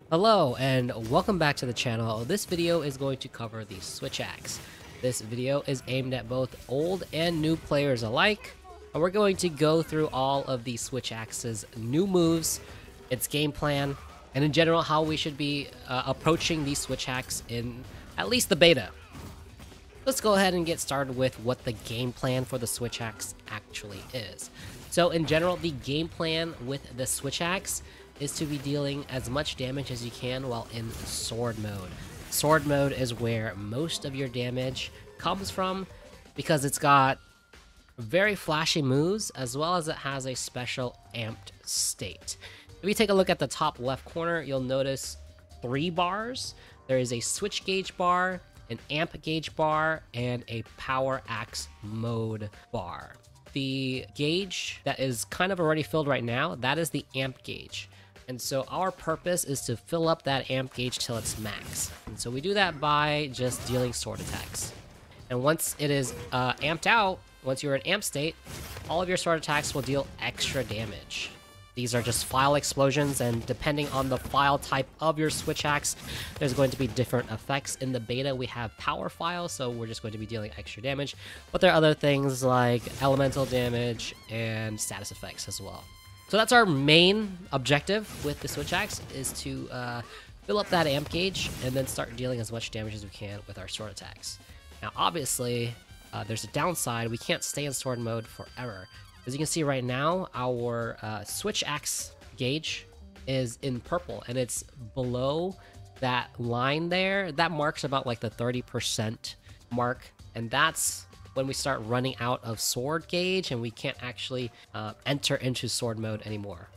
Hello and welcome back to the channel. This video is going to cover the Switchaxe. This video is aimed at both old and new players alike, and we're going to go through all of the Switchaxe's new moves, its game plan, and in general how we should be approaching the Switchaxe in at least the beta. Let's go ahead and get started with what the game plan for the Switchaxe actually is. So in general, the game plan with the Switchaxe is to be dealing as much damage as you can while in sword mode. Sword mode is where most of your damage comes from because it's got very flashy moves as well as it has a special amped state. If you take a look at the top left corner, you'll notice 3 bars. There is a switch gauge bar, an amp gauge bar, and a power axe mode bar. The gauge that is kind of already filled right now, that is the amp gauge. And so our purpose is to fill up that amp gauge till it's max. And so we do that by just dealing sword attacks. And once it is amped out, once you're in amp state, all of your sword attacks will deal extra damage. These are just file explosions, and depending on the file type of your Switchaxe, there's going to be different effects. In the beta, we have power file, so we're just going to be dealing extra damage. But there are other things like elemental damage and status effects as well. So that's our main objective with the Switchaxe, is to fill up that amp gauge and then start dealing as much damage as we can with our sword attacks. Now, obviously, there's a downside. We can't stay in sword mode forever. As you can see right now, our Switchaxe gauge is in purple, and it's below that line there. That marks about like the 30% mark, and that's when we start running out of sword gauge and we can't actually enter into sword mode anymore.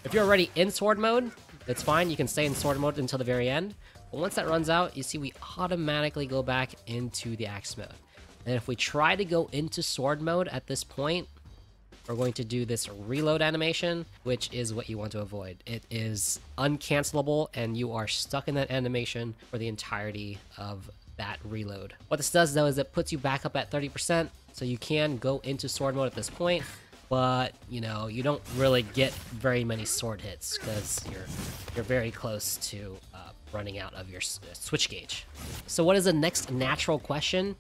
If you're already in sword mode, it's fine. You can stay in sword mode until the very end. But once that runs out, you see we automatically go back into the axe mode. And if we try to go into sword mode at this point, we're going to do this reload animation, which is what you want to avoid. It is uncancelable, and you are stuck in that animation for the entirety of that reload. What this does, though, is it puts you back up at 30%, so you can go into sword mode at this point, but you know, you don't really get very many sword hits because you're very close to running out of your switch gauge. So what is the next natural question?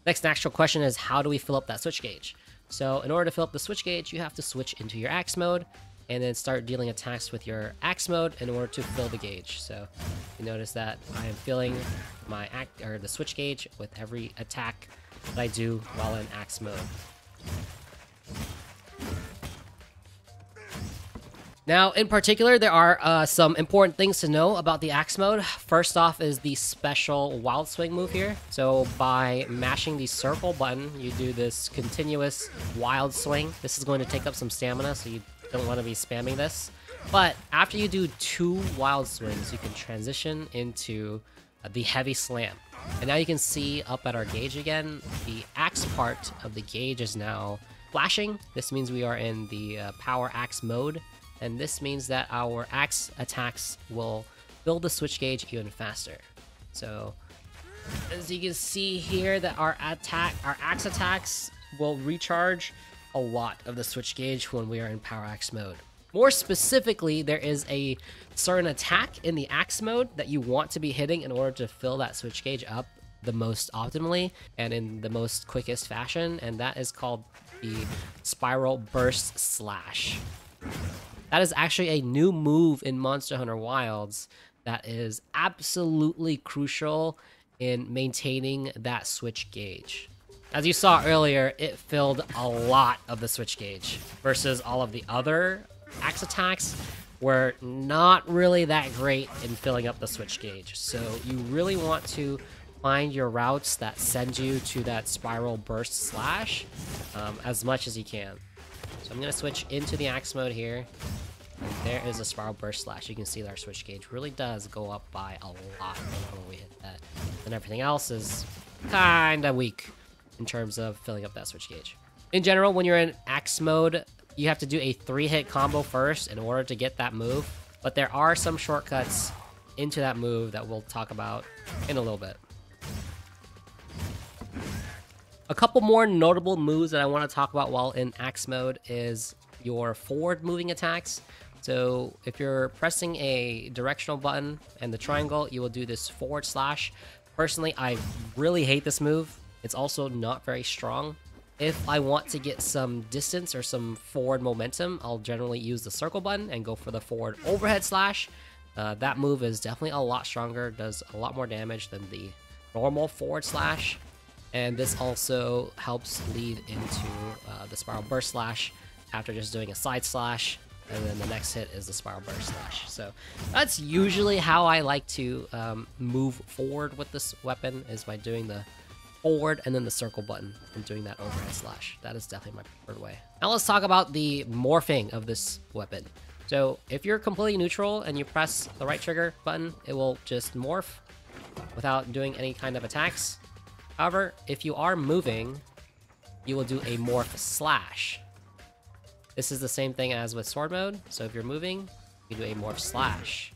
Next natural question is, how do we fill up that switch gauge? So in order to fill up the switch gauge, you have to switch into your axe mode and then start dealing attacks with your axe mode in order to fill the gauge. So you notice that I am filling my the switch gauge with every attack that I do while in axe mode. Now, in particular, there are some important things to know about the axe mode. First off is the special wild swing move here. So by mashing the circle button, you do this continuous wild swing. This is going to take up some stamina, so you don't want to be spamming this. But after you do 2 wild swings, you can transition into the heavy slam. And now you can see up at our gauge again, the axe part of the gauge is now flashing. This means we are in the power axe mode. And this means that our axe attacks will fill the switch gauge even faster. So as you can see here, that our axe attacks will recharge a lot of the switch gauge when we are in power axe mode. More specifically, there is a certain attack in the axe mode that you want to be hitting in order to fill that switch gauge up the most optimally and in the most quickest fashion, and that is called the Spiral Burst Slash. That is actually a new move in Monster Hunter Wilds that is absolutely crucial in maintaining that switch gauge. As you saw earlier, it filled a lot of the switch gauge versus all of the other axe attacks were not really that great in filling up the switch gauge. So you really want to find your routes that send you to that Spiral Burst Slash as much as you can. So I'm going to switch into the axe mode here. And there is a Spiral Burst Slash. You can see that our switch gauge really does go up by a lot when we hit that. And everything else is kind of weak in terms of filling up that switch gauge. In general, when you're in axe mode, you have to do a 3-hit combo first in order to get that move. But there are some shortcuts into that move that we'll talk about in a little bit. A couple more notable moves that I want to talk about while in axe mode is your forward moving attacks. So if you're pressing a directional button and the triangle, you will do this forward slash. Personally, I really hate this move. It's also not very strong. If I want to get some distance or some forward momentum, I'll generally use the circle button and go for the forward overhead slash. That move is definitely a lot stronger, does a lot more damage than the normal forward slash. And this also helps lead into the spiral burst slash after just doing a side slash. And then the next hit is the spiral burst slash. So that's usually how I like to move forward with this weapon, is by doing the forward and then the circle button and doing that overhead slash. That is definitely my preferred way. Now let's talk about the morphing of this weapon. So if you're completely neutral and you press the right trigger button, it will just morph without doing any kind of attacks. However, if you are moving, you will do a morph slash. This is the same thing as with sword mode. So if you're moving, you do a morph slash.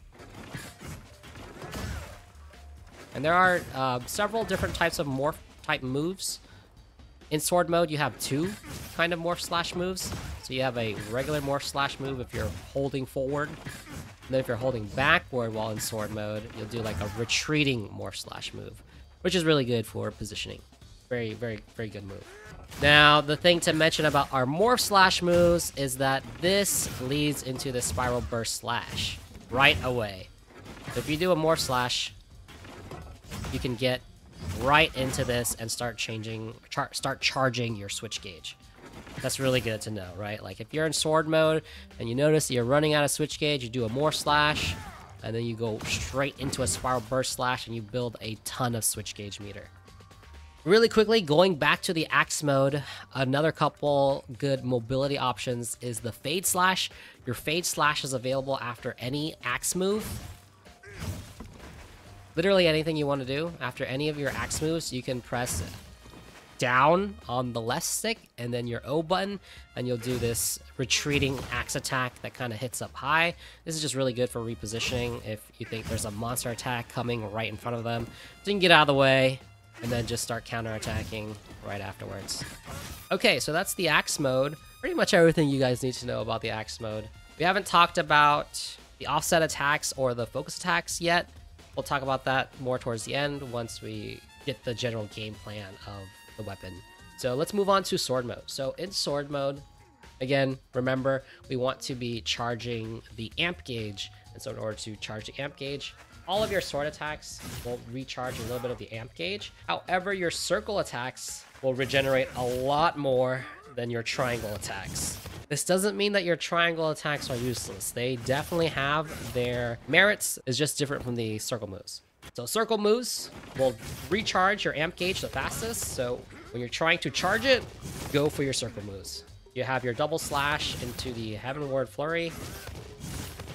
And there are several different types of morph type moves. In sword mode, you have two kind of morph slash moves. So you have a regular morph slash move if you're holding forward. And then if you're holding backward while in sword mode, you'll do like a retreating morph slash move, which is really good for positioning. Very, very, very good move. Now, the thing to mention about our morph slash moves is that this leads into the spiral burst slash right away. So if you do a morph slash, you can get right into this and start charging your switch gauge. That's really good to know, right? Like if you're in sword mode and you notice you're running out of switch gauge, you do a morph slash, and then you go straight into a spiral burst slash and you build a ton of switch gauge meter. Really quickly, going back to the axe mode, another couple good mobility options is the fade slash. Your fade slash is available after any axe move. Literally anything you want to do after any of your axe moves, you can press down on the left stick and then your O button, and you'll do this retreating axe attack that kind of hits up high. This is just really good for repositioning if you think there's a monster attack coming right in front of them. So you can get out of the way and then just start counterattacking right afterwards. Okay, so that's the axe mode. Pretty much everything you guys need to know about the axe mode. We haven't talked about the offset attacks or the focus attacks yet. We'll talk about that more towards the end once we get the general game plan of the weapon. So let's move on to sword mode. So in sword mode, again, remember, we want to be charging the amp gauge. And so in order to charge the amp gauge, all of your sword attacks will recharge a little bit of the amp gauge. However, your circle attacks will regenerate a lot more than your triangle attacks. This doesn't mean that your triangle attacks are useless. They definitely have their merits. It's just different from the circle moves. So circle moves will recharge your amp gauge the fastest. So when you're trying to charge it, go for your circle moves. You have your double slash into the Heavenward Flurry.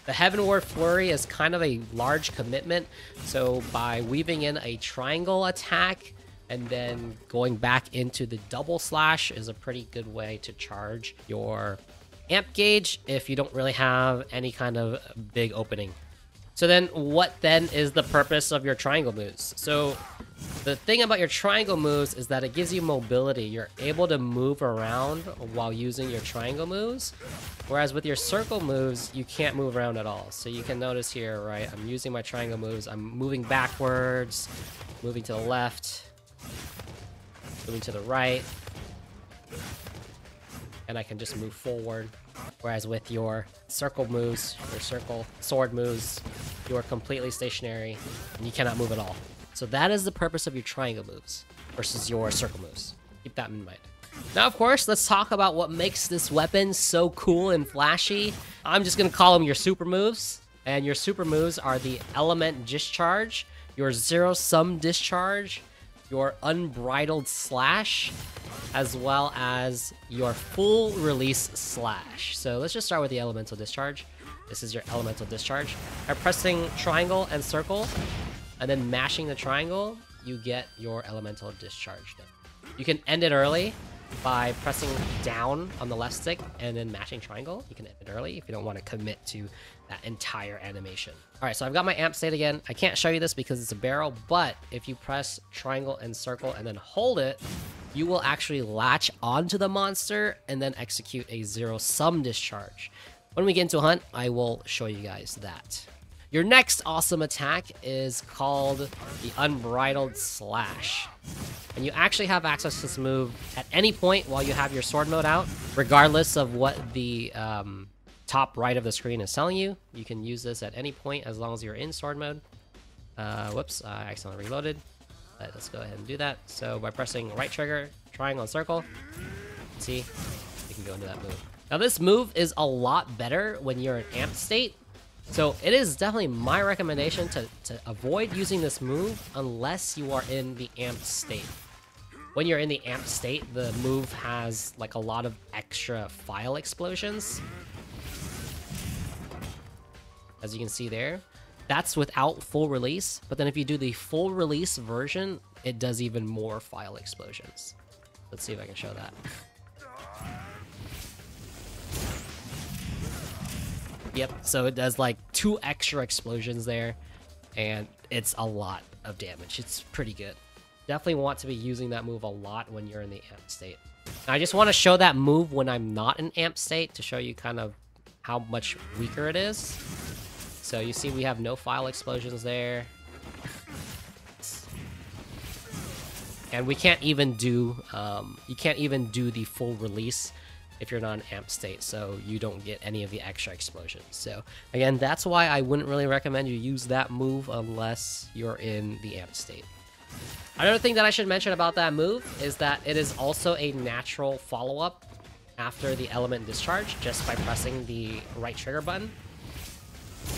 The Heavenward Flurry is kind of a large commitment. So by weaving in a triangle attack and then going back into the double slash is a pretty good way to charge your amp gauge if you don't really have any kind of big opening. So then what then is the purpose of your triangle moves? So the thing about your triangle moves is that it gives you mobility. You're able to move around while using your triangle moves. Whereas with your circle moves, you can't move around at all. So you can notice here, right? I'm using my triangle moves. I'm moving backwards, moving to the left, moving to the right, and I can just move forward. Whereas with your circle moves, your circle sword moves, you are completely stationary and you cannot move at all. So that is the purpose of your triangle moves versus your circle moves. Keep that in mind. Now, of course, let's talk about what makes this weapon so cool and flashy. I'm just going to call them your super moves. And your super moves are the Element Discharge, your Zero Sum Discharge, your Unbridled Slash, as well as your Full Release Slash. So let's just start with the Elemental Discharge. This is your Elemental Discharge. By pressing triangle and circle, and then mashing the triangle, you get your Elemental Discharge. You can end it early by pressing down on the left stick and then mashing triangle. You can end it early if you don't want to commit to that entire animation. All right, so I've got my amp state again. I can't show you this because it's a barrel, but if you press triangle and circle and then hold it, you will actually latch onto the monster and then execute a Zero Sum Discharge. When we get into a hunt, I will show you guys that. Your next awesome attack is called the Unbridled Slash. And you actually have access to this move at any point while you have your sword mode out, regardless of what the top right of the screen is telling you. You can use this at any point as long as you're in sword mode. Whoops, I accidentally reloaded. Let's go ahead and do that. So by pressing right trigger, triangle, and circle, see, you can go into that move. Now this move is a lot better when you're in amped state. So it is definitely my recommendation to avoid using this move unless you are in the amped state. When you're in the amped state, the move has like a lot of extra file explosions. As you can see there, that's without full release. But then if you do the full release version, it does even more file explosions. Let's see if I can show that. Yep, so it does like 2 extra explosions there, and it's a lot of damage. It's pretty good. Definitely want to be using that move a lot when you're in the amp state. Now, I just want to show that move when I'm not in amp state to show you kind of how much weaker it is. So you see we have no file explosions there. And we can't even do, you can't even do the full release if you're not in amp state, so you don't get any of the extra explosions. So again, that's why I wouldn't really recommend you use that move unless you're in the amp state. Another thing that I should mention about that move is that it is also a natural follow-up after the element discharge just by pressing the right trigger button.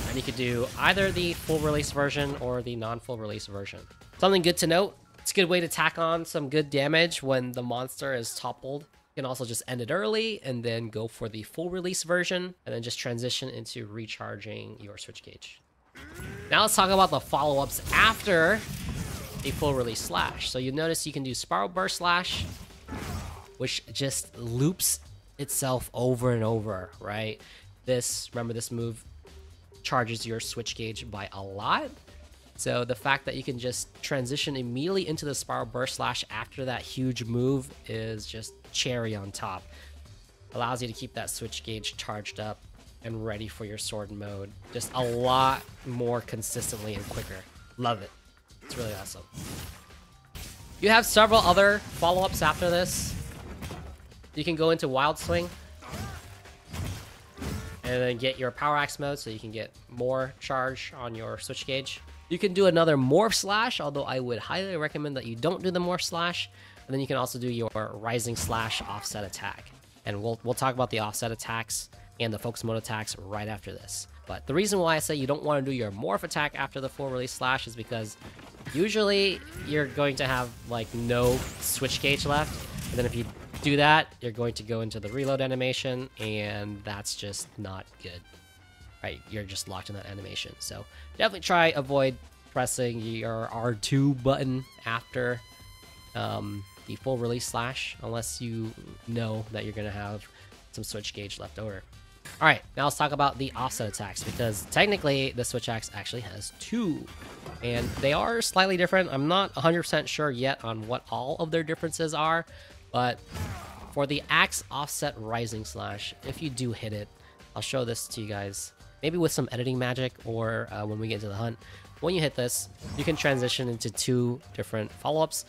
And you could do either the full release version or the non-full release version. Something good to note, it's a good way to tack on some good damage when the monster is toppled. You can also just end it early and then go for the full release version and then just transition into recharging your switch gauge. Now let's talk about the follow-ups after a full release slash. So you'll notice you can do Spiral Burst Slash, which just loops itself over and over, right? Remember this move charges your switch gauge by a lot. So the fact that you can just transition immediately into the Spiral Burst Slash after that huge move is just cherry on top. Allows you to keep that switch gauge charged up and ready for your sword mode just a lot more consistently and quicker. Love it. It's really awesome. You have several other follow-ups after this. You can go into Wild Swing and then get your Power Axe mode so you can get more charge on your switch gauge. You can do another Morph Slash, although I would highly recommend that you don't do the Morph Slash. And then you can also do your Rising Slash offset attack. And we'll talk about the offset attacks and the focus mode attacks right after this. But the reason why I say you don't want to do your Morph attack after the full release slash is because usually you're going to have like no switch gauge left. And then if you do that, you're going to go into the reload animation, and that's just not good. Right, you're just locked in that animation. So definitely avoid pressing your R2 button after the full release slash, unless you know that you're gonna have some switch gauge left over. All right, now let's talk about the offset attacks, because technically the Switchaxe actually has 2, and they are slightly different. I'm not 100% sure yet on what all of their differences are, but for the Axe Offset Rising Slash, if you do hit it, I'll show this to you guys, maybe with some editing magic or when we get into the hunt. When you hit this, you can transition into 2 different follow-ups.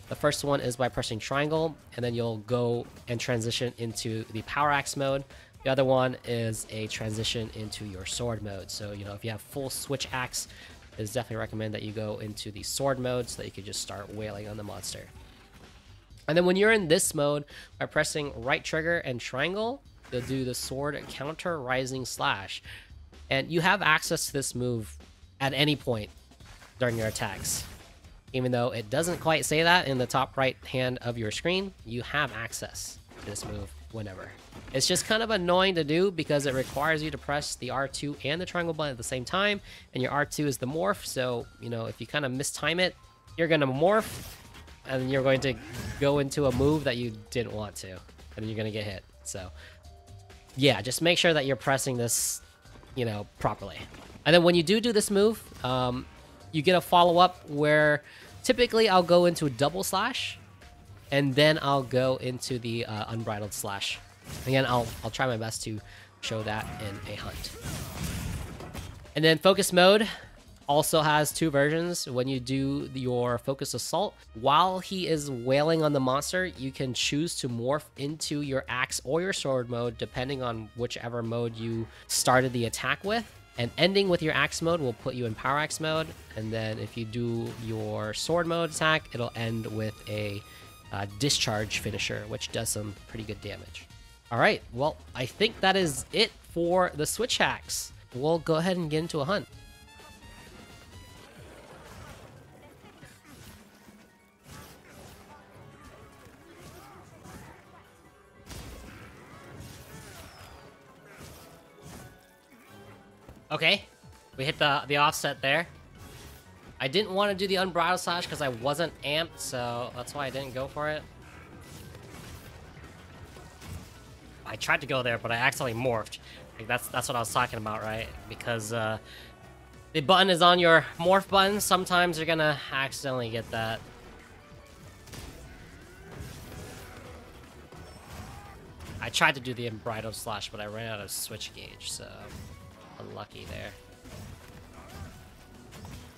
The first one is by pressing triangle, and then you'll go and transition into the Power Axe mode. The other one is a transition into your sword mode. So, you know, if you have full Switchaxe, it's definitely recommend that you go into the sword mode so that you can just start wailing on the monster. And then when you're in this mode, by pressing right trigger and triangle, you'll do the sword counter rising slash. And you have access to this move at any point during your attacks. Even though it doesn't quite say that in the top right hand of your screen, you have access to this move whenever. It's just kind of annoying to do because it requires you to press the R2 and the triangle button at the same time, and your R2 is the morph, so, you know, if you kind of mistime it, you're going to morph, and you're going to go into a move that you didn't want to, and you're going to get hit. So, yeah, just make sure that you're pressing this, you know, properly. And then when you do this move, you get a follow-up where typically I'll go into a double slash, and then I'll go into the unbridled slash. Again, I'll try my best to show that in a hunt. And then focus mode also has two versions. When you do your focus assault, while he is wailing on the monster, you can choose to morph into your axe or your sword mode, depending on whichever mode you started the attack with. And ending with your axe mode will put you in power axe mode. And then if you do your sword mode attack, it'll end with a discharge finisher, which does some pretty good damage. All right, well, I think that is it for the Switchaxe. We'll go ahead and get into a hunt. Okay, we hit the offset there. I didn't want to do the Unbridled Slash because I wasn't amped, so that's why I didn't go for it. I tried to go there, but I accidentally morphed. Like that's what I was talking about, right? Because the button is on your morph button. Sometimes you're gonna accidentally get that. I tried to do the Unbridled Slash, but I ran out of switch gauge, so unlucky there.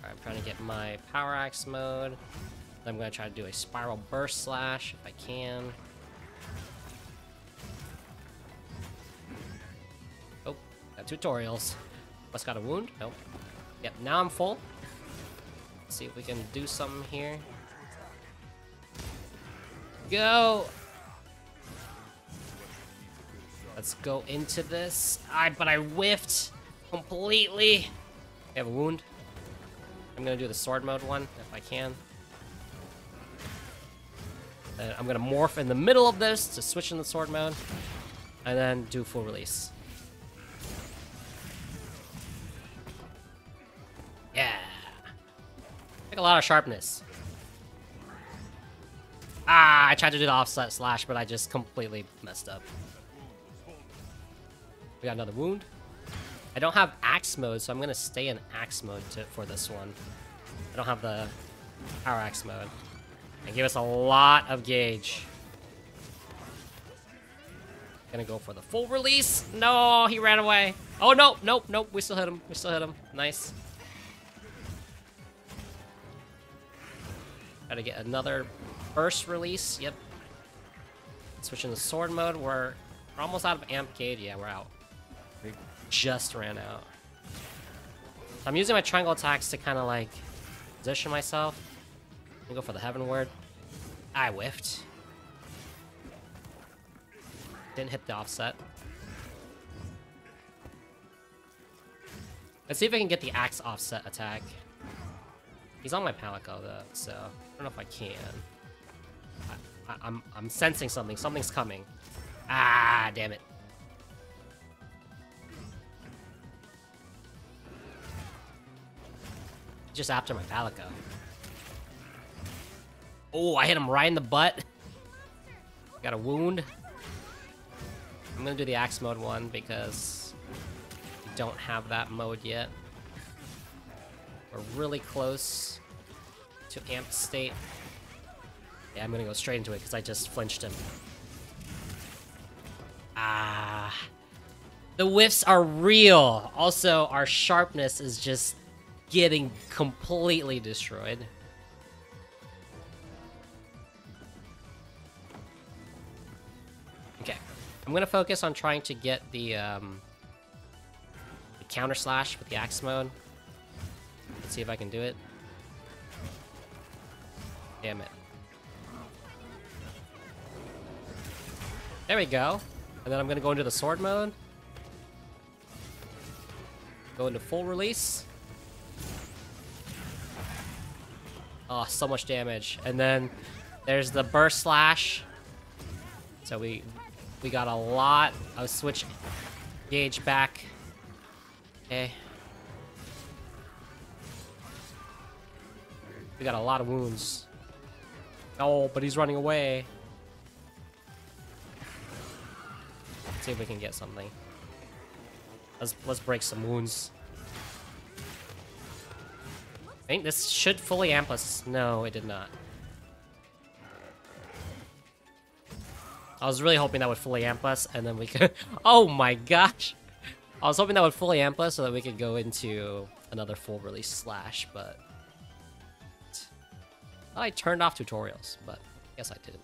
Alright, I'm trying to get my power axe mode. I'm gonna try to do a spiral burst slash if I can. Oh, got tutorials. What's got a wound? Nope. Yep, now I'm full. Let's see if we can do something here. Go! Let's go into this. But I whiffed completely. I have a wound. I'm gonna do the sword mode one if I can. And I'm gonna morph in the middle of this to switch in the sword mode, and then do full release. Yeah, like a lot of sharpness. I tried to do the offset slash, but I just completely messed up. We got another wound. I don't have axe mode, so I'm gonna stay in axe mode for this one. I don't have the power axe mode. And give us a lot of gauge. Gonna go for the full release. No, he ran away. Oh no, nope, nope. We still hit him. We still hit him. Nice. Gotta get another burst release. Yep. Switching to sword mode. We're almost out of amp gauge. Yeah, we're out. We just ran out. So I'm using my triangle attacks to kind of like position myself. I'll go for the heavenward. I whiffed. Didn't hit the offset. Let's see if I can get the axe offset attack. He's on my Palico though, so I don't know if I can. I'm sensing something. Something's coming. Ah, damn it. Just after my Palico. Oh, I hit him right in the butt. Got a wound. I'm gonna do the axe mode one because we don't have that mode yet. We're really close to amped state. Yeah, I'm gonna go straight into it because I just flinched him. Ah. The whiffs are real. Also, our sharpness is just getting completely destroyed. Okay, I'm gonna focus on trying to get the counter slash with the axe mode. Let's see if I can do it. Damn it. There we go. And then I'm gonna go into the sword mode. Go into full release. Oh, so much damage. And then there's the burst slash. So we got a lot of switch gauge back. Okay. We got a lot of wounds. Oh, but he's running away. Let's see if we can get something. Let's break some wounds. I think this should fully amp us. No, it did not. I was really hoping that would fully amp us, and then we could... Oh my gosh! I was hoping that would fully amp us so that we could go into another full release slash, but... I turned off tutorials, but I guess I didn't.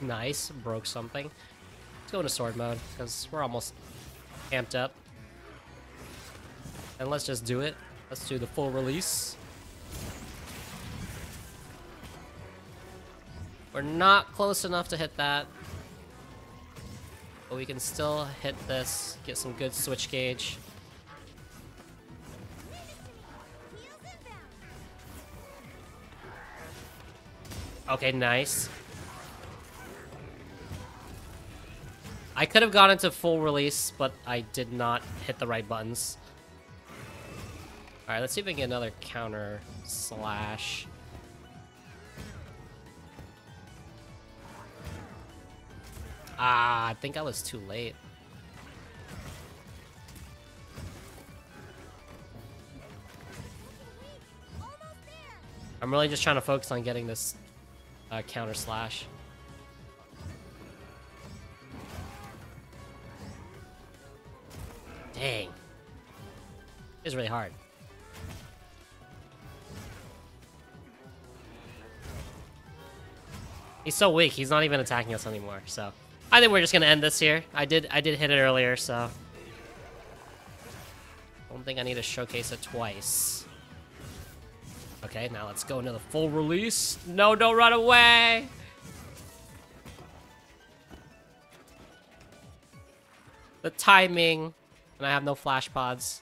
Nice, broke something. Let's go into sword mode, because we're almost amped up. And let's just do it. Let's do the full release. We're not close enough to hit that. But we can still hit this, get some good switch gauge. Okay, nice. I could have gone into full release, but I did not hit the right buttons. Alright, let's see if we can get another counter slash. Ah, I think I was too late. I'm really just trying to focus on getting this counter slash. Dang. It's really hard. He's so weak, he's not even attacking us anymore, so... I think we're just gonna end this here. I did hit it earlier, so... I don't think I need to showcase it twice. Okay, now let's go into the full release. No, don't run away! The timing... And I have no flash pods.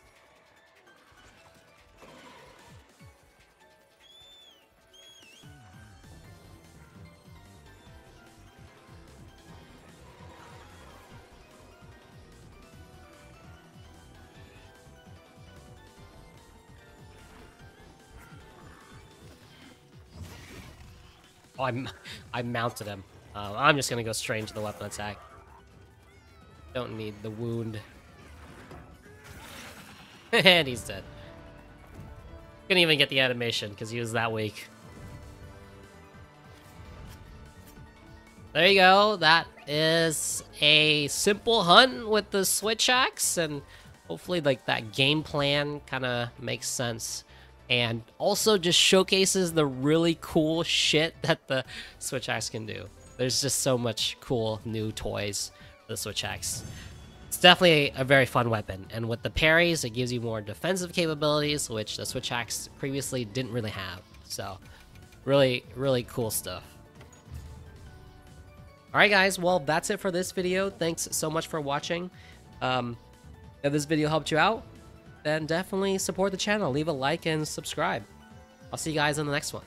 Oh, I mounted him. I'm just gonna go straight into the weapon attack. Don't need the wound. And he's dead. Couldn't even get the animation because he was that weak. There you go. That is a simple hunt with the Switchaxe, and hopefully like that game plan kind of makes sense. And also just showcases the really cool shit that the Switchaxe can do. There's just so much cool new toys for the Switchaxe. It's definitely a very fun weapon, and with the parries, it gives you more defensive capabilities, which the Switchaxe previously didn't really have. So, really, really cool stuff. Alright guys, well, that's it for this video. Thanks so much for watching. If this video helped you out, then definitely support the channel. Leave a like and subscribe. I'll see you guys in the next one.